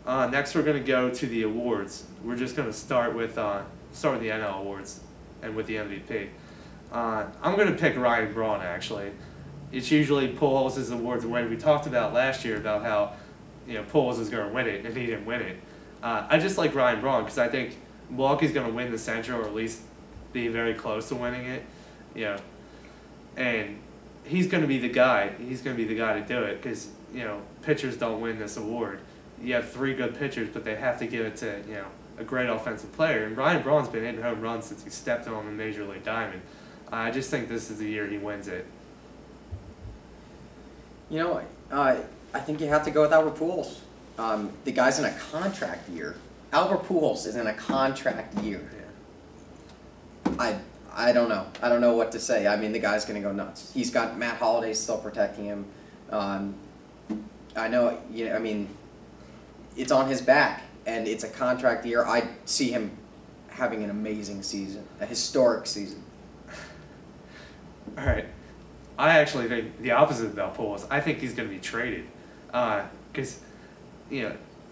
Next, we're going to go to the awards. We're just going to start with the NL awards and with the MVP. I'm going to pick Ryan Braun, actually. It's usually Pujols' awards when we talked about last year about how Pujols was going to win it, and he didn't win it. I just like Ryan Braun because I think Milwaukee's going to win the Central, or at least be very close to winning it. And he's going to be the guy. He's going to be the guy to do it because pitchers don't win this award. You have 3 good pitchers, but they have to give it to a great offensive player. And Ryan Braun's been hitting home runs since he stepped on the Major League Diamond. I just think this is the year he wins it. I think you have to go with Albert Pujols. The guy's in a contract year. Albert Pujols is in a contract year. Yeah. I don't know. I don't know what to say. I mean, the guy's going to go nuts. He's got Matt Holliday still protecting him. I know, I mean, it's on his back, and it's a contract year. I see him having an amazing season, a historic season. All right. I actually think the opposite about Pujols. I think he's going to be traded because,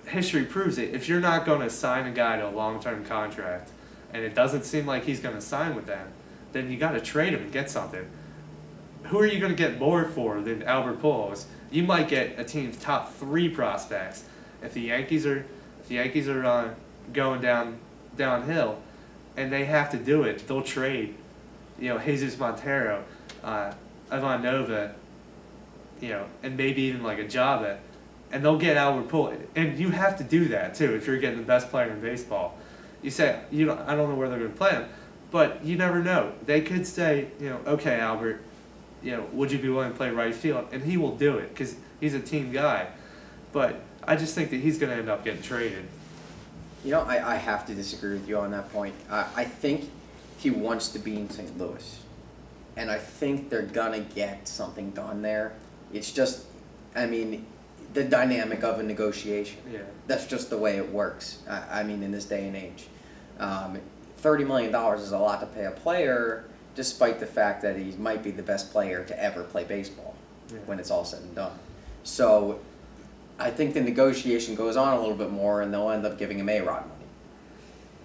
history proves it. If you're not going to sign a guy to a long-term contract and it doesn't seem like he's going to sign with them, then you got to trade him and get something. Who are you going to get more for than Albert Pujols? You might get a team's top 3 prospects. If the Yankees are going downhill, and they have to do it, they'll trade, Jesus Montero, Ivan Nova, and maybe even like a Java, and they'll get Albert Pujols. And you have to do that too if you're getting the best player in baseball. You say I don't know where they're going to play him, but you never know. They could say okay, Albert, would you be willing to play right field? And he will do it because he's a team guy. But I just think that he's going to end up getting traded. I have to disagree with you on that point. I think he wants to be in St. Louis. And I think they're going to get something done there. It's just, the dynamic of a negotiation. Yeah. That's just the way it works, in this day and age. $30 million is a lot to pay a player, despite the fact that he might be the best player to ever play baseball when it's all said and done. So I think the negotiation goes on a little bit more, and they'll end up giving him A-Rod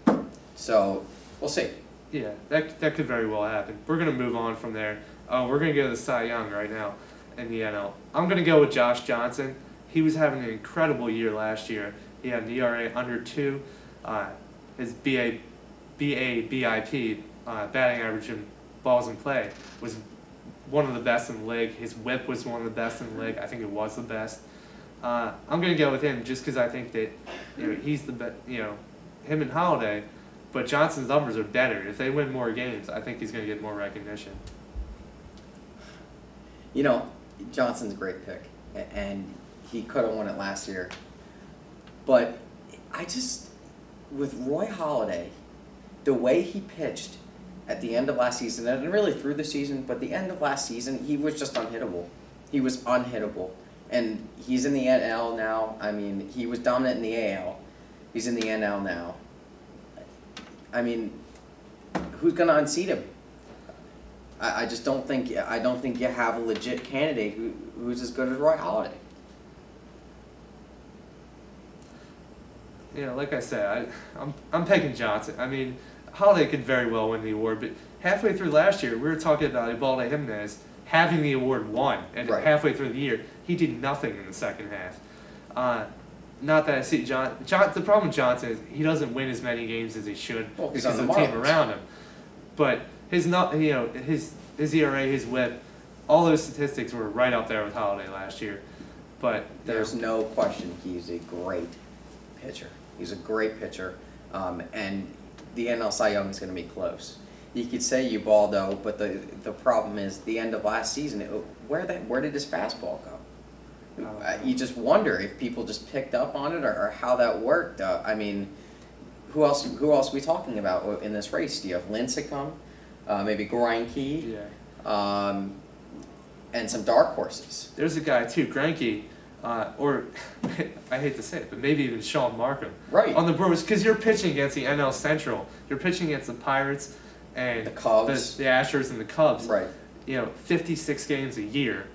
money. So we'll see. Yeah, that could very well happen. We're going to move on from there. We're going to go to the Cy Young right now in the NL. I'm going to go with Josh Johnson. He was having an incredible year last year. He had an ERA under 2. His BIP, batting average in balls in play, was one of the best in the league. His whip was one of the best in the league. I think it was the best. I'm going to go with him just because I think that he's the best. Him and Holiday. But Johnson's numbers are better. If they win more games, I think he's going to get more recognition. Johnson's a great pick, and he could have won it last year. But with Roy Halladay, the way he pitched at the end of last season, and really through the season, but the end of last season, he was just unhittable. He was unhittable. And he's in the NL now. He was dominant in the AL. He's in the NL now. Who's going to unseat him? I just don't think you have a legit candidate who's as good as Roy Halladay. Like I said, I'm picking Johnson. Halladay could very well win the award, but halfway through last year, we were talking about Ubaldo Jimenez having the award won, and halfway through the year, he did nothing in the second half. Not that I see the problem with Johnson is he doesn't win as many games as he should because of the team around him. But his ERA, his WHIP, all those statistics were right up there with Halladay last year. But there's no question he's a great pitcher. He's a great pitcher, and the NL Cy Young is going to be close. You could say Ubaldo, but the problem is the end of last season. Where did his fastball go? You just wonder if people just picked up on it or how that worked. Who else are we talking about in this race? Do you have Lincecum, maybe Greinke, and some dark horses? There's a guy too, Greinke, or I hate to say it, but maybe even Sean Markham. Right. On the Brewers, because you're pitching against the NL Central. You're pitching against the Pirates and the Cubs, the Astros and the Cubs. Right. 56 games a year.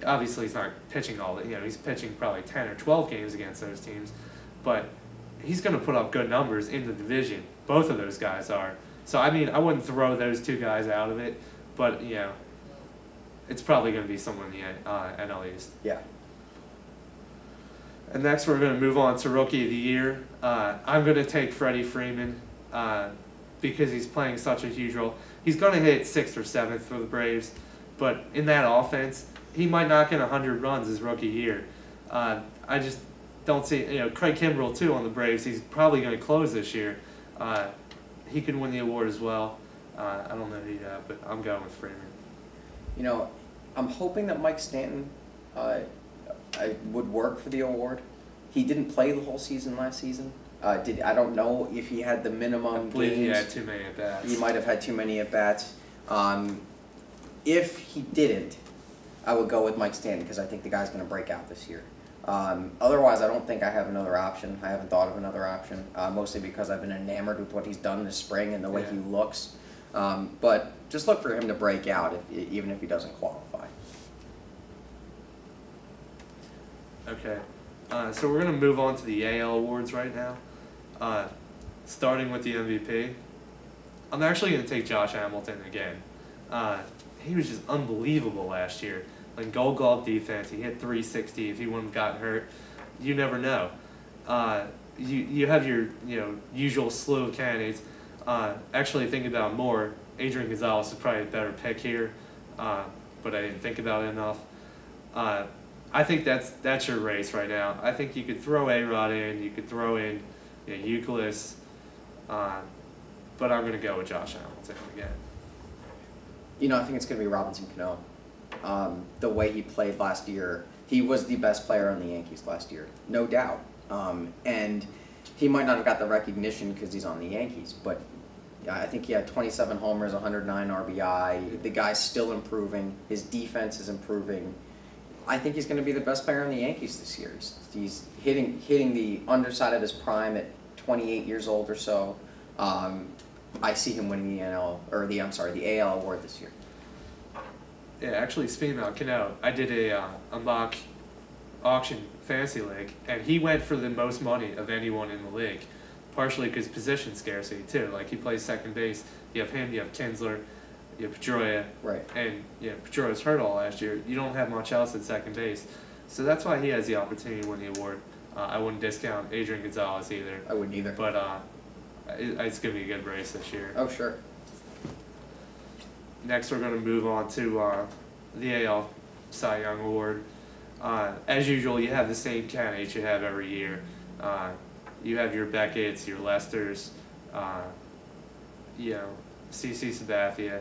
Obviously he's not pitching all that. He's pitching probably 10 or 12 games against those teams. but he's going to put up good numbers in the division. Both of those guys are. So, I mean, I wouldn't throw those two guys out of it, but, you know, it's probably going to be someone in the NL East. Yeah. And next, we're going to move on to Rookie of the Year. I'm going to take Freddie Freeman because he's playing such a huge role. He's going to hit 6th or 7th for the Braves, but in that offense, he might not get 100 runs his rookie year. I just don't see, you know, Craig Kimbrell too on the Braves. He's probably going to close this year. He could win the award as well. I don't know who yet, but I'm going with Freeman. You know, I'm hoping that Mike Stanton would work for the award. He didn't play the whole season last season. I don't know if he had the minimum I believe games. he had too many at bats. He might have had too many at bats. If he didn't, I would go with Mike Stanton because I think the guy's going to break out this year. Otherwise, I don't think I have another option. I haven't thought of another option, mostly because I've been enamored with what he's done this spring and the way he looks. But just look for him to break out, even if he doesn't qualify. Okay, so we're going to move on to the AL awards right now, starting with the MVP. I'm actually going to take Josh Hamilton again. He was just unbelievable last year. Like Gold Glove defense, he hit 360. If he wouldn't have gotten hurt, you never know. You have your usual slew of candidates. Actually, thinking about it more, Adrian Gonzalez is probably a better pick here, but I didn't think about it enough. I think that's your race right now. I think you could throw A-Rod in, you could throw in Euclid, but I'm going to go with Josh Hamilton again. You know, I think it's going to be Robinson Cano. The way he played last year, he was the best player on the Yankees last year, no doubt. And he might not have got the recognition because he's on the Yankees, but I think he had 27 homers, 109 RBI. The guy's still improving. His defense is improving. I think he's going to be the best player on the Yankees this year. He's hitting the underside of his prime at 28 years old or so. I see him winning the the AL award this year. Yeah, actually, speaking about Cano, I did a mock auction fantasy league, and he went for the most money of anyone in the league, partially because position scarcity too. Like he plays second base. You have him, you have Kinsler, you have Pedroia, right? And Pedroia's hurt all last year. You don't have much else at second base, so that's why he has the opportunity to win the award. I wouldn't discount Adrian Gonzalez either. I wouldn't either. But it's going to be a good race this year. Oh, sure. Next, we're going to move on to the AL Cy Young Award. As usual, you have the same candidates you have every year. You have your Beckett's, your Lesters, CC Sabathia.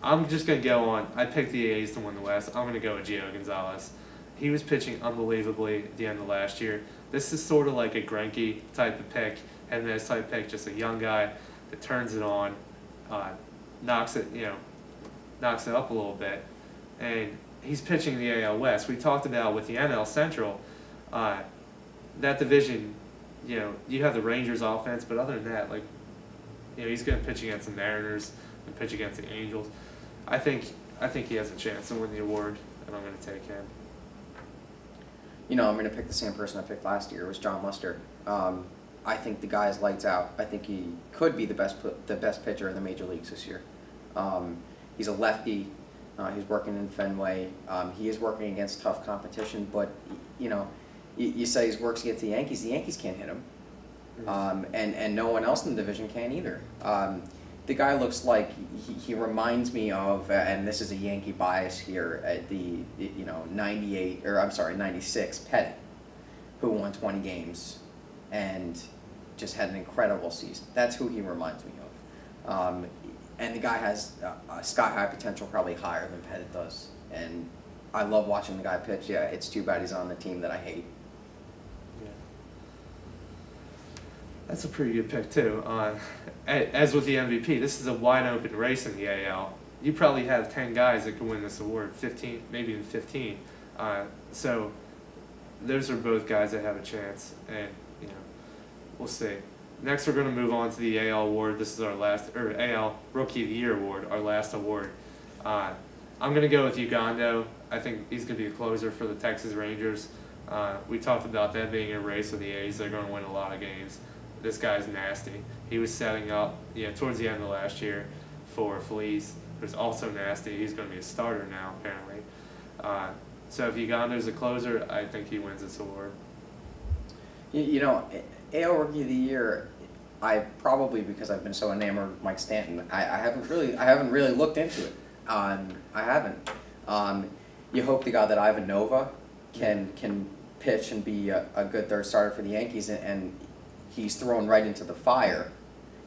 I'm just going to go on. I picked the A's to win the West. I'm going to go with Gio Gonzalez. He was pitching unbelievably at the end of last year. This is sort of like a Greinke type of pick, and this type of pick, just a young guy that turns it on, knocks it up a little bit, and he's pitching the AL West. We talked about with the NL Central, that division, you have the Rangers offense, but other than that, he's going to pitch against the Mariners and pitch against the Angels. I think he has a chance to win the award, and I'm going to take him. I'm going to pick the same person I picked last year. It was John Lester. I think the guy is lights out. I think he could be the best pitcher in the major leagues this year. He's a lefty. He's working in Fenway. He is working against tough competition, but you say he works against the Yankees. The Yankees can't hit him, and no one else in the division can either. The guy looks like he reminds me of, and this is a Yankee bias here, at the 96 Pettit, who won 20 games and just had an incredible season. That's who he reminds me of. And the guy has sky-high potential, probably higher than Pettit does. And I love watching the guy pitch. Yeah, it's too bad he's on the team that I hate. Yeah. That's a pretty good pick, too. As with the MVP, this is a wide-open race in the AL. You probably have 10 guys that can win this award, 15, maybe even 15. So those are both guys that have a chance, and we'll see. Next, we're going to move on to the AL award. This is our AL Rookie of the Year award, our last award. I'm going to go with Ugando. I think he's going to be a closer for the Texas Rangers. We talked about that being a race with the A's. They're going to win a lot of games. This guy's nasty. He was setting up, towards the end of last year for Feliz, who's also nasty. He's going to be a starter now, apparently. So if Uganda's a closer, I think he wins this award. AL Rookie of the Year, I probably, because I've been so enamored with Mike Stanton, I haven't really looked into it. I haven't. You hope to God that Ivan Nova can pitch and be a good third starter for the Yankees, and he's thrown right into the fire,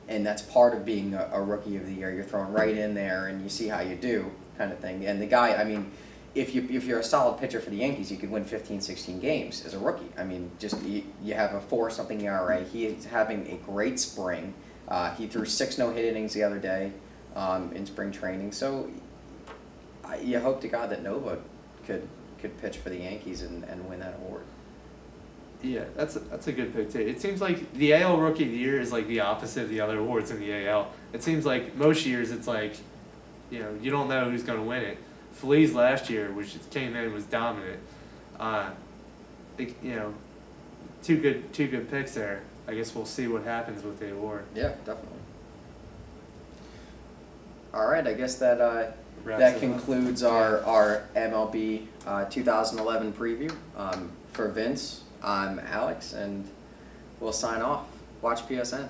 and that's part of being a Rookie of the Year. You're thrown right in there, and you see how you do, kind of thing. And the guy, I mean, if you're a solid pitcher for the Yankees, you could win 15, 16 games as a rookie. I mean, just you have a 4-something ERA. He is having a great spring. He threw 6 no-hit innings the other day in spring training. So you hope to God that Nova could pitch for the Yankees and win that award. Yeah, that's a good pick too. It seems like the AL Rookie of the Year is like the opposite of the other awards in the AL. It seems like most years it's like, you don't know who's going to win it. Feliz last year, which came in, was dominant. Two good picks there. I guess we'll see what happens with the award. Yeah, definitely. All right, I guess that concludes our MLB 2011 preview. For Vince, I'm Alex, and we'll sign off. Watch PSN.